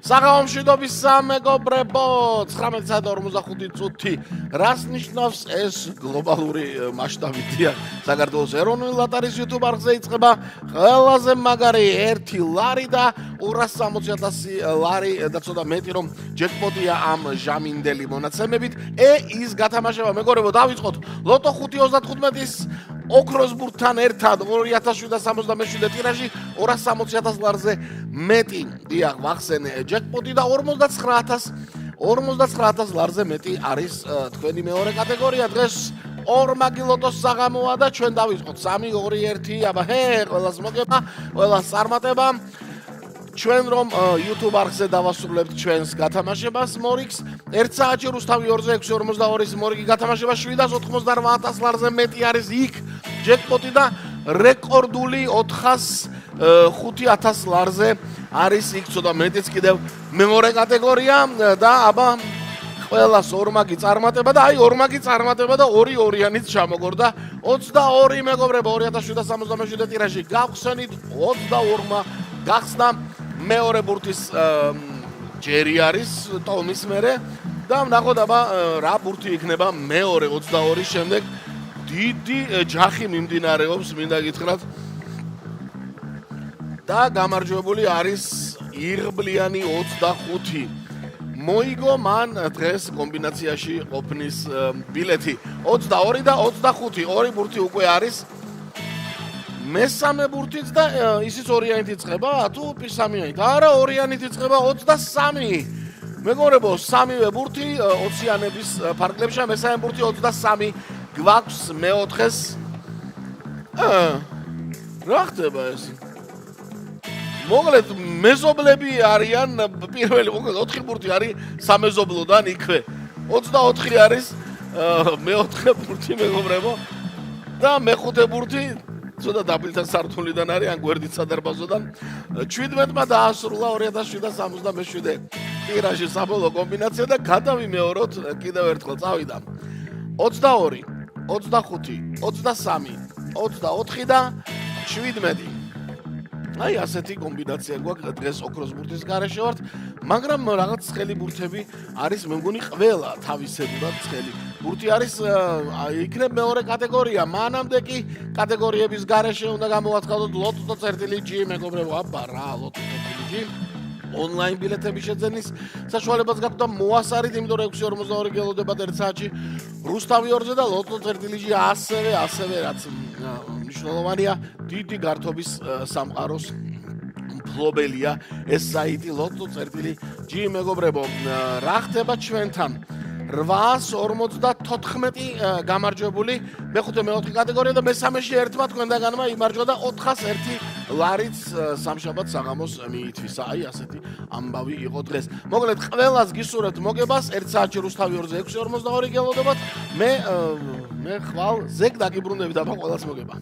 საღამომშვიდობის სამეგობრებო 19:45 წუთი რას ნიშნავს ეს გლობალური მასშტაბით საქართველოს ეროვნული ლოტარიის YouTube არხზე იწყება ყველაზე მაგარი 1 ლარი და 260,000 ლარი და ცოტა მეტი რომ ჯეკპოტია ამ ჟამინდელი მონაცემებით ის გათამაშება მეგობრებო დავიწყოთ ლოტო 5.35-ის ოქროსბურთთან ერთად 2777 ტირაჟი 260,000 ლარზე მეტი დიახ ვახსენე ჯეკპოტი და 59,000 ლარზე მეტი არის თქვენი მეორე კატეგორია დღეს ორმაგი ლოტოს საღამოა და ჩვენ დავიწყოთ 3 2 1 აბა ყველას მოგება ყველას წარმატება ჩვენ რომ YouTube არხზე დავასრულებთ ჩვენს გათამაშებას მორიგს 1 საათში რუსთავი 2-6-42-ის მორიგი გათამაშება 788,000 ლარზე მეტი არის იქ ჯეკპოტი და რეკორდული 405,000 ლარზე არის იქ ცოტა მეტიც კიდევ მეორე კატეგორია და აბა ყველას ორმაგი წარმატება და აი ორმაგი წარმატება და 2-2-იანიც ჩამოგორდა 22 მეგობრებო 2777 ტირაჟი გავხსენით 22-მა გახსნა მეორე ბურთის ჯერი არის ტომის მერე და ნახოთ აბა რა ბურთი იქნება მეორე 22-ის შემდეგ დიდი ჯახი მიმდინარეობს მინდა გითხრათ და გამარჯვებული არის იღბლიანი 25 მოიგო მან დღეს კომბინაციაში ყოფნის ბილეთი 22 და 25 ორი ბურთი უკვე არის მესამე ბურთიც და ისიც ორიანით იწყება თუ პირსამიანით არა ორიანით იწყება 23 მეგობრებო სამივე ბურთი 20-იანების ფარგლებშია მესამე ბურთი 23 გვაქვს მეოთხეს რა ხდება ეს მოკლედ მეზობლები არიან პირველი მოკლედ 4 ბურთი არის სამეზობლოდან იქვე 24 არის მეოთხე ბურთი მეგობრებო და მეხუთე ბურთი ცოტა დაბილთან სართულიდან არის ან გვერდით სადარბაზოდან 17-მა დაასრულა 2777 ტირაჟის საბოლოო კომბინაცია და გადავიმეოროთ კიდევ ერთხელ წავიდა 22 25 23 24 და 17 აი ასეთი კომბინაცია გვაქვს დღეს ოქროს ბურთის გარეშე ვართ მაგრამ რაღაც ცხელი ბურთები არის მე მგონი ყველა თავისებურად ცხელი ბურთი არის იქნებ მეორე კატეგორია მანამდე კი კატეგორიების გარეშე უნდა გამოვაცხადოთ ლოტო წერტილი ჯი მეგობრებო აბა რა ლოტო წერტილი ჯი ონლაინ ბილეთების შეძენის საშუალებას გაქვთ და მოასარით იმიტომ რომ 6:42 გელოდებათ 1 საათში რუსთავი 2-ზე და ლოტო წერტილი ჯი ასევე რაც მნიშვნელოვანია დიდი გართობის სამყაროს მფლობელია ეს საიტი ლოტო წერტილი ჯი მეგობრებო რა ხდება ჩვენთან 854 გამარჯვებული მეხუთე მეოთხე კატეგორია და მესამეში ერთმა თქვენდაგანმა იმარჯვა და 401 ლარიც სამშაბათ საღამოს მიითვისა. აი ასეთი ამბავი იყო დღეს. მოკლედ ყველას გისურვებთ მოგებას 1 საათში რუსთავი 2-6-42 გელოდებათ. მე ხვალ ზეგ დაგიბრუნდებით აბა ყველას მოგება.